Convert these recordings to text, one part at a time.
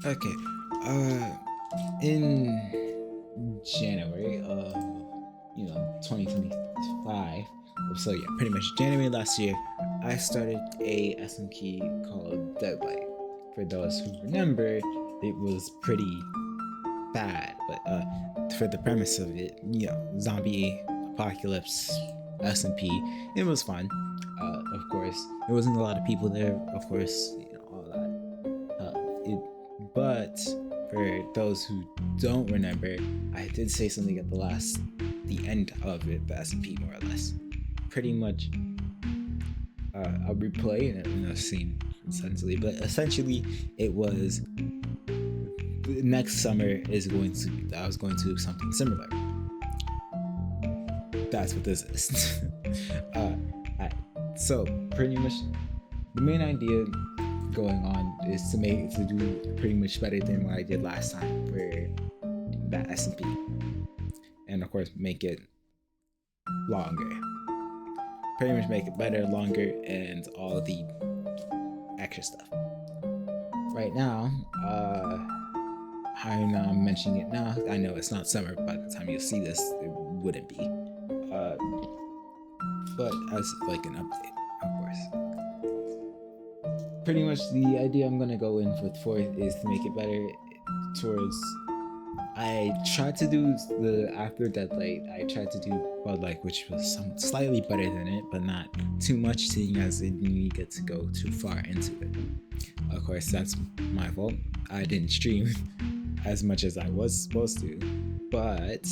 Okay. In January of 2025. So yeah, pretty much January last year, I started a SMP called Deadlight. For those who remember, it was pretty bad, but for the premise of it, zombie apocalypse SMP, it was fun. Of course, there wasn't a lot of people there. Of course, all that. But for those who don't remember, I did say something at the end of it, the SMP more or less. Pretty much, I'll replay in a scene essentially, but essentially it was next summer I was going to do something similar. That's what this is. So pretty much the main idea going on is to do pretty much better than what I did last time for that SMP, and of course make it longer. Pretty much make it better, longer, and all the extra stuff. Right now, I'm mentioning it now. I know it's not summer. By the time you see this, it wouldn't be. But as like an update, of course. Pretty much the idea I'm gonna go in for is to make it better towards. I tried to do the after Deadlight. I tried to do Bud Light, which was slightly better than it, but not too much, seeing as it didn't get to go too far into it. Of course, that's my fault. I didn't stream as much as I was supposed to, but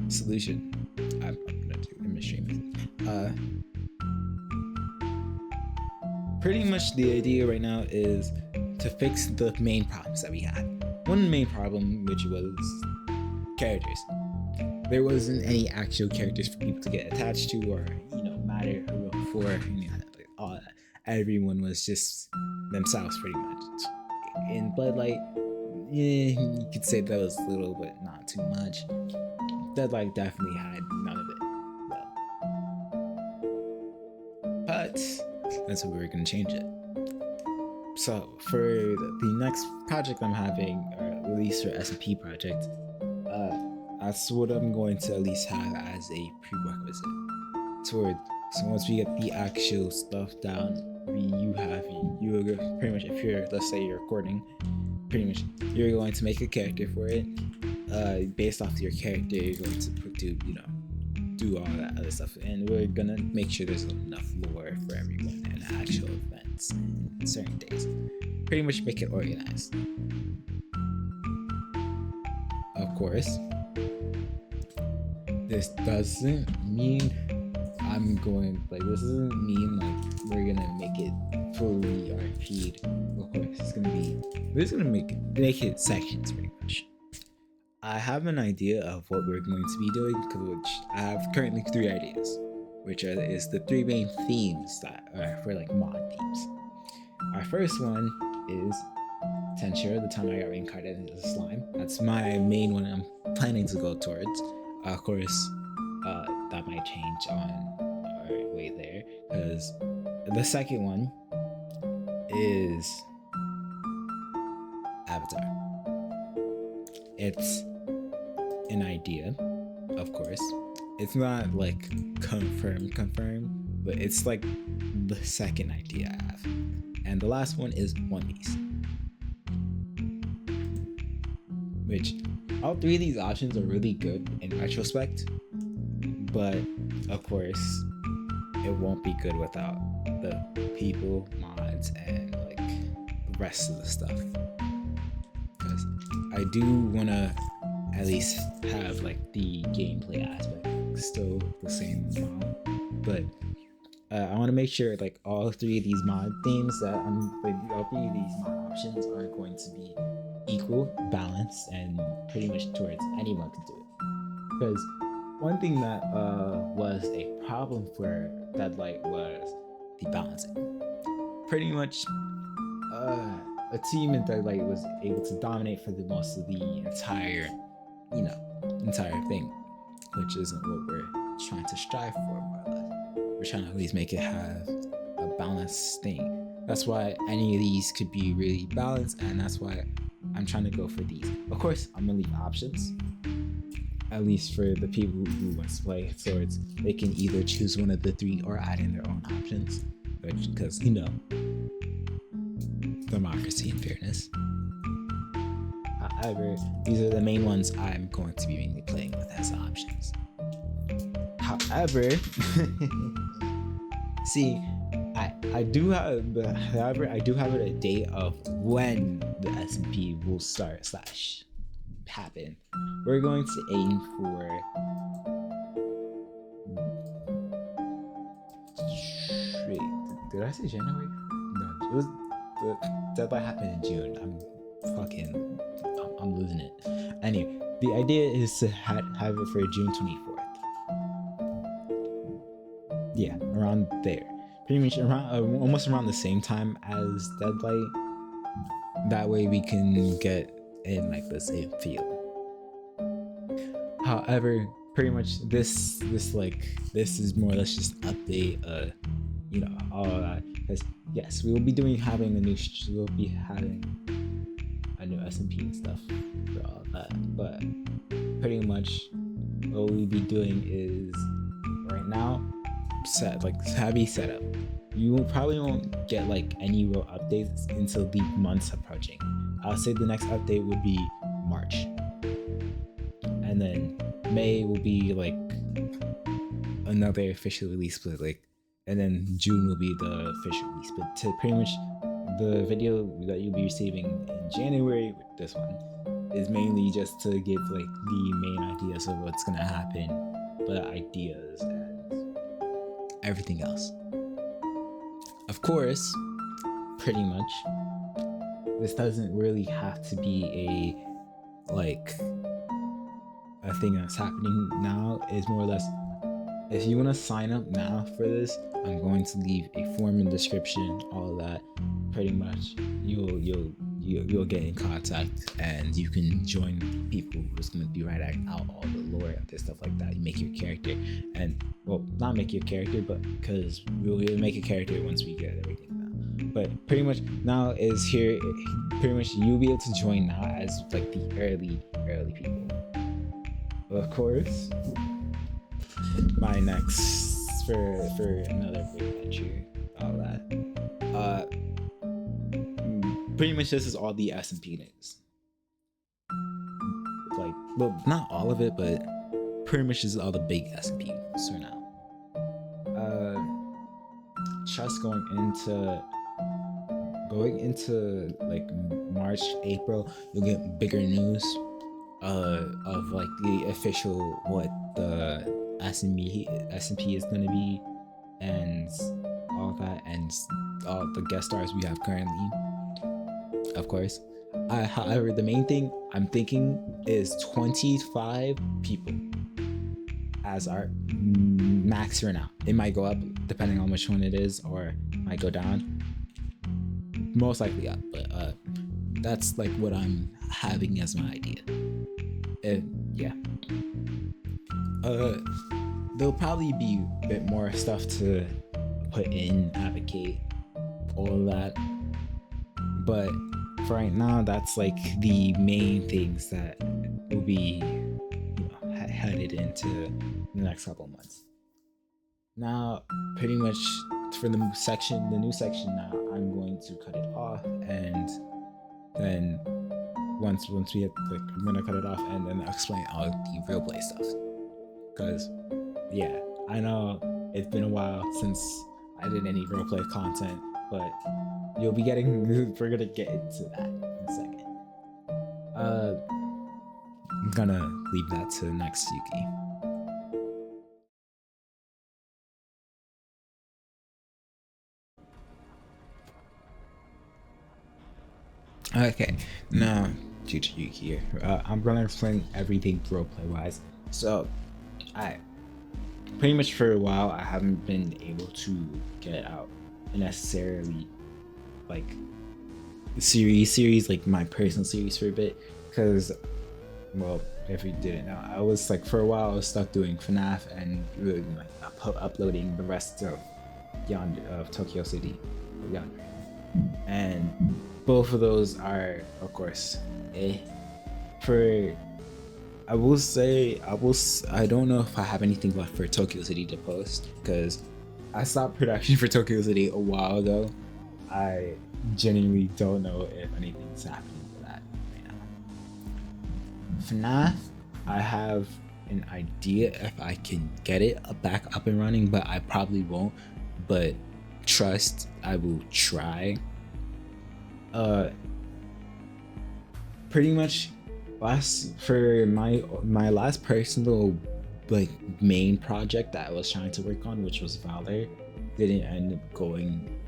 solution. I'm gonna stream it. Pretty much the idea right now is to fix the main problems that we had. One main problem, which was characters. There wasn't any actual characters for people to get attached to, or matter for. All that. Everyone was just themselves, pretty much. In Bloodlight, you could say that was little, but not too much. Deadlight definitely had none of it, though. But that's what we're gonna change it. So for the next project I'm having, or at least for SMP project, that's what I'm going to at least have as a prerequisite. So once we get the actual stuff down, you're pretty much, if you're, let's say you're recording, pretty much you're going to make a character for it. Based off your character, you're going to do all that other stuff, and we're gonna make sure there's enough lore for everyone and actual events and certain days. Pretty much make it organized. Of course, this doesn't mean this doesn't mean we're gonna make it fully RP'd. Of course, we're just gonna make it sections pretty much. I have an idea of what we're going to be doing, which I have currently 3 ideas, which is the 3 main themes that are for mod themes. Our first one is Tensure, the time I got reincarnated as a slime. That's my main one I'm planning to go towards. Of course, that might change on our way there, because the second one is Avatar. It's an idea, of course. It's not confirmed, but it's the second idea I have. And the last one is One Piece. Which, all 3 of these options are really good in retrospect, but of course, it won't be good without the people, mods, and the rest of the stuff. Because I do want to at least have the gameplay aspect still the same now, but I want to make sure all 3 of these mod themes all 3 of these mod options are going to be equal, balanced, and pretty much towards anyone can do it. Because one thing that was a problem for Deadlight was the balancing. Pretty much a team in Deadlight was able to dominate for the most of the entire thing, which isn't what we're trying to strive for, more or less. We're trying to at least make it have a balanced thing. That's why any of these could be really balanced, and that's why I'm trying to go for these. Of course, I'm gonna leave options, at least for the people who want to play swords. They can either choose one of the three or add in their own options, because democracy and fairness. However, these are the main ones I'm going to be mainly playing with as options. However, see, I do have a date of when the SMP will start / happen. We're going to aim for did I say January? No, it was the deadline happened in June. I'm losing it. Anyway, the idea is to have it for June 24th. Yeah, around there. Pretty much around almost around the same time as deadline. That way we can get in like the same field. However, pretty much this is more or less just update all of that, because yes, we'll be having a new SMP and stuff for all of that, but pretty much what we'll be doing is right now heavy setup. You probably won't get like any real updates until the month's approaching. I'll say the next update would be March, and then May will be like another official release split, and then June will be the official release split. To pretty much the video that you'll be receiving in January with this one is mainly just to give like the main ideas of what's gonna happen, the ideas and everything else. Of course, pretty much this doesn't really have to be a thing that's happening now. Is more or less, if you want to sign up now for this, I'm going to leave a form in the description, all of that. Pretty much you'll get in contact and you can join people who's going to be writing out all the lore and stuff like that. You make your character, and well, not make your character, but because we'll make a character once we get everything down. But pretty much now is here. Pretty much you'll be able to join now as like the early people. Of course, my next for another big adventure, all that. Pretty much this is all the SMP news. Well, not all of it, but pretty much this is all the big SMP news for now. Just going into like March, April, you'll get bigger news of like the official what the SMP is gonna be, and all that, and all the guest stars we have currently, of course. However, the main thing I'm thinking is 25 people as our max for now. It might go up depending on which one it is, or might go down. Most likely up, but that's like what I'm having as my idea. Yeah. There'll probably be a bit more stuff to put in, advocate, all of that. But for right now, that's like the main things that will be headed into the next couple months. Now, pretty much for the new section now, I'm going to cut it off, and then once we hit, I'm gonna cut it off and then explain all the roleplay stuff. Cause yeah, I know it's been a while since I did any roleplay content, but we're gonna get into that in a second. I'm gonna leave that to next Yuki. Okay, now Teacher Yuki here. I'm gonna explain everything roleplay wise. So, pretty much for a while I haven't been able to get out necessarily like series like my personal series for a bit, because well, if you didn't know, I was like for a while I was stuck doing FNAF and really like uploading the rest of Tokyo City, Yandere. and both of those are, of course, for. I will say I don't know if I have anything left for Tokyo City to post because I stopped production for Tokyo City a while ago. I genuinely don't know if anything's happening for that right now. FNAF, I have an idea if I can get it back up and running, but I probably won't. But trust, I will try. Pretty much for my last personal like main project that I was trying to work on, which was Valor, didn't end up going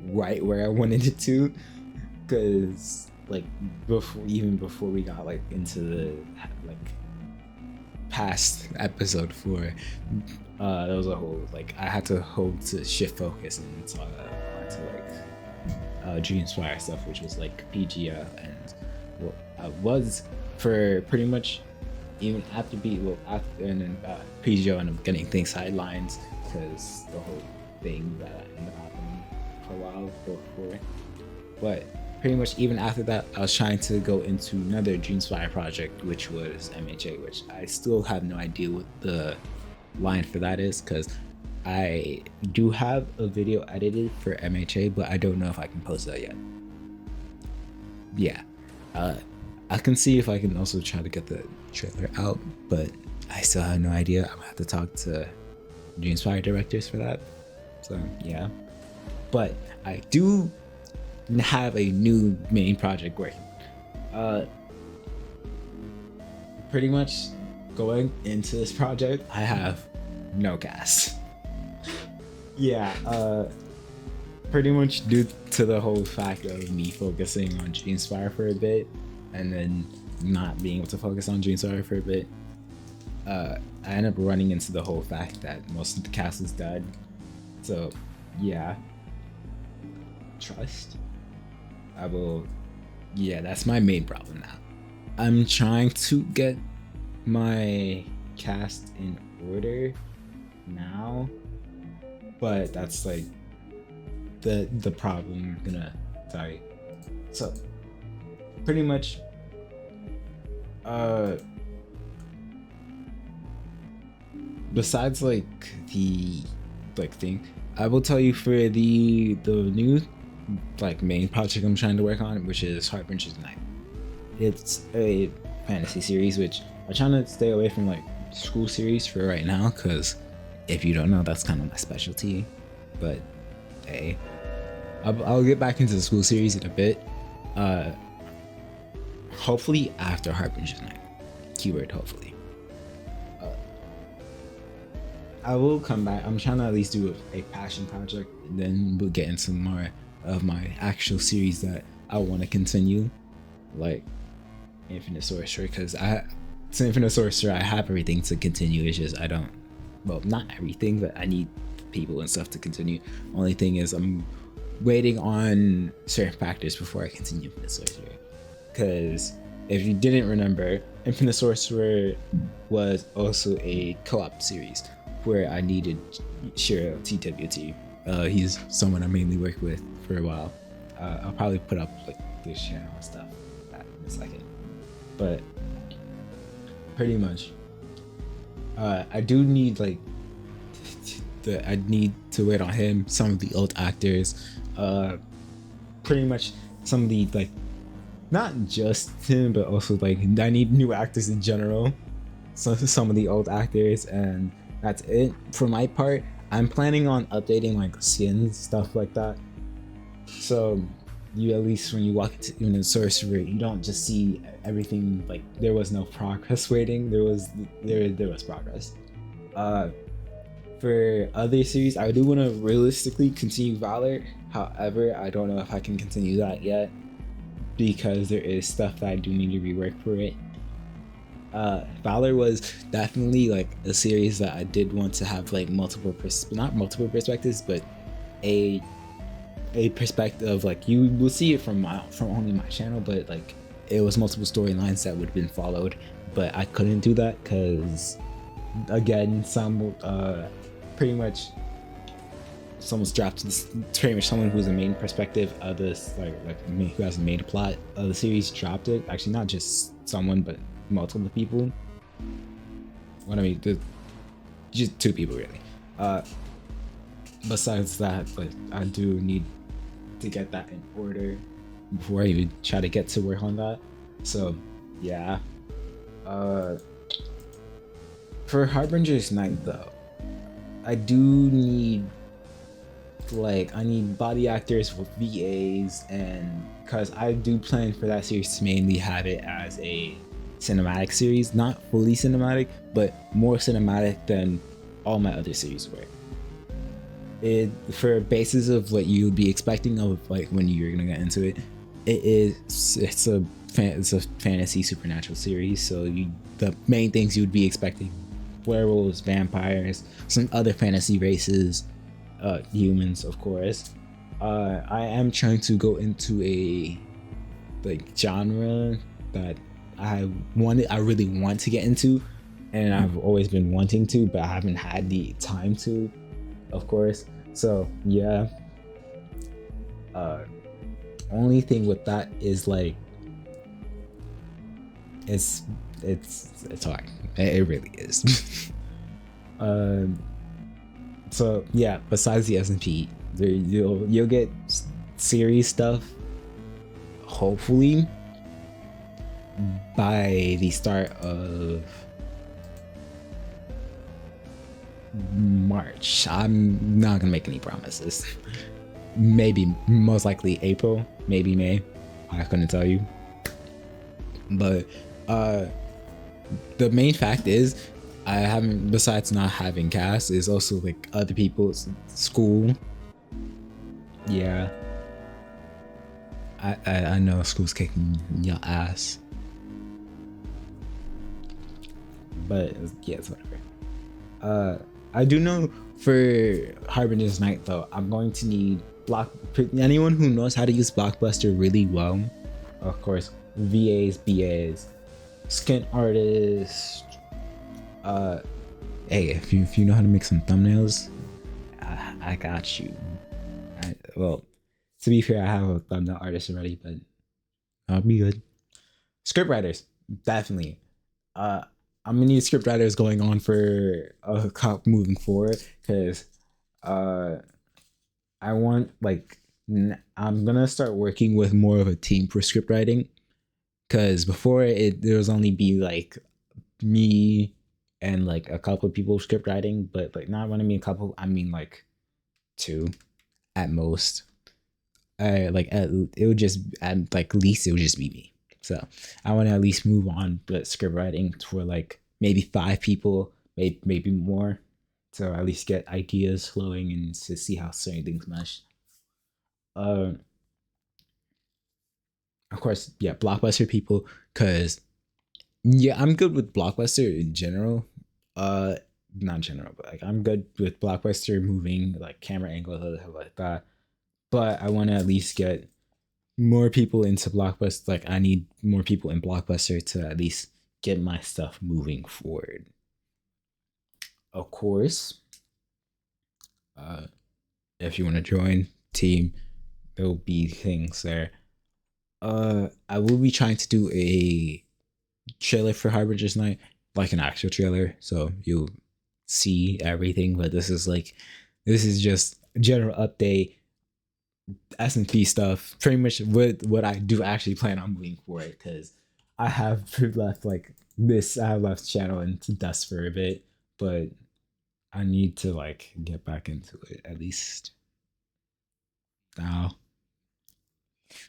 right where I wanted it to, because like before we got like into the like past episode 4, there was a whole like I had to hold to shift focus and talk to like Dreamspire stuff, which was like PGA, and well, I was for pretty much even after PGO ended up getting things sidelined because the whole thing that ended up happening for a while before. But pretty much even after that, I was trying to go into another Dreamspire project, which was MHA, which I still have no idea what the line for that is, because I do have a video edited for MHA, but I don't know if I can post that yet. Yeah, I can see if I can also try to get the trailer out, but I still have no idea. I'm gonna have to talk to Dreamspire directors for that. So yeah, but I do have a new main project working. Pretty much going into this project, I have no cast. Yeah, pretty much due to the whole fact of me focusing on Dreamspire for a bit and then not being able to focus on Dreamspire for a bit, I ended up running into the whole fact that most of the cast is dead. So yeah, trust. That's my main problem now. I'm trying to get my cast in order now, but that's like the problem I'm gonna tell you. So pretty much besides like the like thing, I will tell you for the new like main project I'm trying to work on, which is Harbinger's Night. It's a fantasy series, which I'm trying to stay away from like school series for right now, because if you don't know, that's kind of my specialty. But hey, I'll get back into the school series in a bit. Hopefully after Harbinger's Night. Keyword hopefully. I will come back. I'm trying to at least do a passion project, and then we'll get into more of my actual series that I want to continue, like Infinite Sorcerer, because Infinite Sorcerer, I have everything to continue. It's just I don't, well, not everything, but I need people and stuff to continue. Only thing is I'm waiting on certain factors before I continue Infinite Sorcerer, because if you didn't remember, Infinite Sorcerer was also a co-op series where I needed Shiro TWT. He's someone I mainly work with for a while. I'll probably put up like this channel and stuff in a second, but pretty much I do need like I need to wait on him, some of the old actors, pretty much some of the like, not just him, but also like I need new actors in general, so some of the old actors, and that's it for my part. I'm planning on updating like skins, stuff like that, so you at least when you walk into a sorcerer, you don't just see everything like there was no progress waiting. There was progress. For other series, I do want to realistically continue Valor. However, I don't know if I can continue that yet, because there is stuff that I do need to rework for it. Valor was definitely like a series that I did want to have like not multiple perspectives, but a perspective, like you will see it from only my channel, but like it was multiple storylines that would have been followed, but I couldn't do that because again, some pretty much someone's dropped this, pretty much someone who's the main perspective of this, who has the main plot of the series dropped it. Actually, not just someone, but multiple people. What I mean, just 2 people really. Besides that, but I do need to get that in order before I even try to get to work on that. So yeah. For Harbinger's Night though, I do need I need body actors with VAs, and because I do plan for that series to mainly have it as a cinematic series, not fully cinematic, but more cinematic than all my other series were. For basis of what you would be expecting of when you're gonna get into it, it's a fantasy supernatural series, so the main things you would be expecting: werewolves, vampires, some other fantasy races, humans, of course. I am trying to go into a genre that I really want to get into, and I've always been wanting to, but I haven't had the time to, of course. So yeah. Only thing with that is it's hard. It really is. So yeah, besides the SMP, you'll get series stuff hopefully by the start of March. I'm not gonna make any promises. Maybe, most likely April, maybe May. I couldn't tell you. But the main fact is, I haven't, besides not having cast, is also other people's school. Yeah. I know school's kicking your ass. But yeah, it's whatever. I do know for Harbinger's Night though, I'm going to need anyone who knows how to use Blockbuster really well. Of course, VAs, BAs, skin artists. Hey, if you know how to make some thumbnails, I got you. Well, to be fair, I have a thumbnail artist already, but I'll be good. Script writers, definitely. I'm gonna need script writers going on for a cop moving forward, because I want I'm gonna start working with more of a team for script writing, because before there was only be me and a couple of people script writing, but not when I mean a couple, I mean 2 at most. It would just at least it would just be me. So I want to at least move on, but script writing for maybe 5 people, maybe more, to at least get ideas flowing and to see how certain things mesh. Of course, yeah, Blockbuster people, because yeah, I'm good with Blockbuster in general. Not general, but I'm good with Blockbuster moving camera angles and stuff like that. But I want to at least get more people into Blockbuster. I need more people in Blockbuster to at least get my stuff moving forward. Of course, if you want to join team, there will be things there. I will be trying to do a trailer for Harbinger's Night, an actual trailer, so you'll see everything. But this is just a general update, SMP stuff, pretty much what I do actually plan on moving forward, because I have left I have left channel into dust for a bit, but I need to get back into it at least now,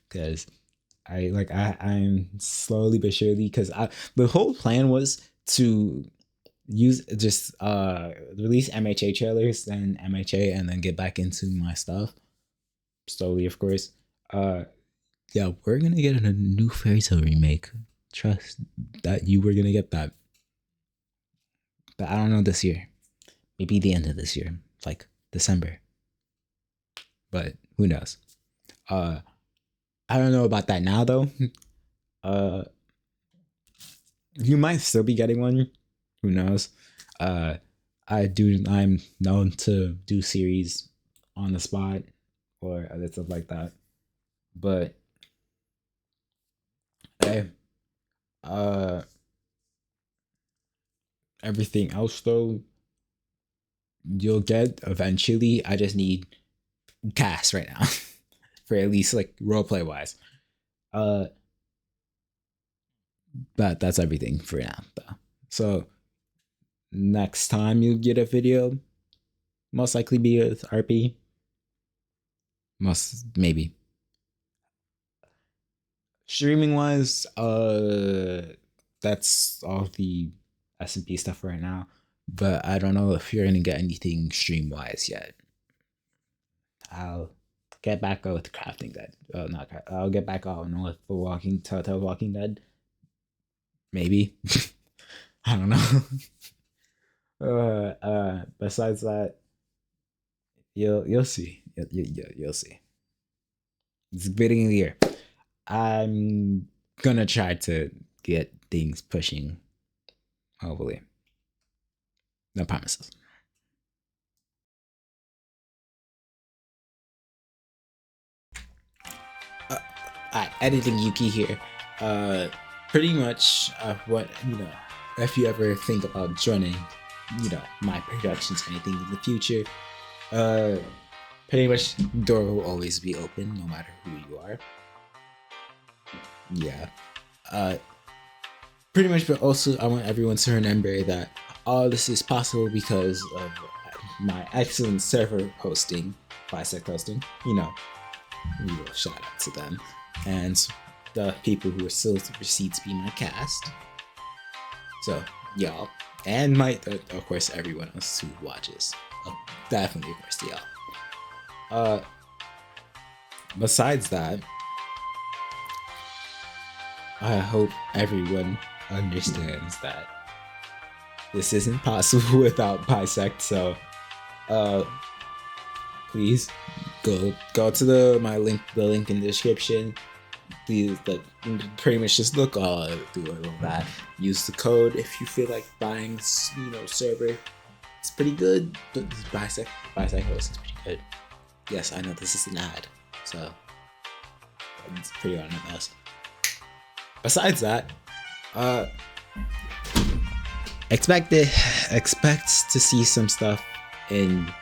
because I'm slowly but surely, because the whole plan was to release MHA trailers, then MHA, and then get back into my stuff slowly, of course. Yeah, we're gonna get a new Fairy Tail remake. Trust that we're gonna get that. But I don't know this year. Maybe the end of this year, December. But who knows? I don't know about that now though. You might still be getting one. Who knows? I'm known to do series on the spot or other stuff like that. But hey, uh, everything else though, you'll get eventually. I just need cast right now for at least like roleplay wise. Uh, but that's everything for now though. So next time you get a video, most likely be with RP. Most maybe. Streaming wise, that's all the SMP stuff right now. But I don't know if you're gonna get anything stream wise yet. I'll get back on with Crafting Dead. Not I'll get back on with the Telltale Walking Dead. Maybe. I don't know. Besides that, you'll see. You'll see. It's the beginning of the year. I'm gonna try to get things pushing. Hopefully. No promises. Editing Yuki here. Pretty much what, if you ever think about joining, my productions or anything in the future, pretty much door will always be open no matter who you are. Yeah. Pretty much, but also I want everyone to remember that all this is possible because of my excellent server hosting, Bisect hosting. Shout out to them and the people who are still to proceed to be my cast. So y'all, and of course everyone else who watches. Definitely, of course, y'all. Besides that, I hope everyone understands that this isn't possible without Bisect. So, please go to the link in the description. Please, pretty much just look all through all of that. Use the code if you feel like buying, server. It's pretty good. But Bisect host is pretty good. Yes, I know this is an ad, so it's pretty on us. Besides that, expect to see some stuff in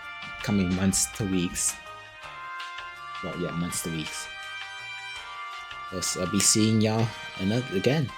coming months to weeks. Well, yeah, months to weeks. I'll be seeing y'all again.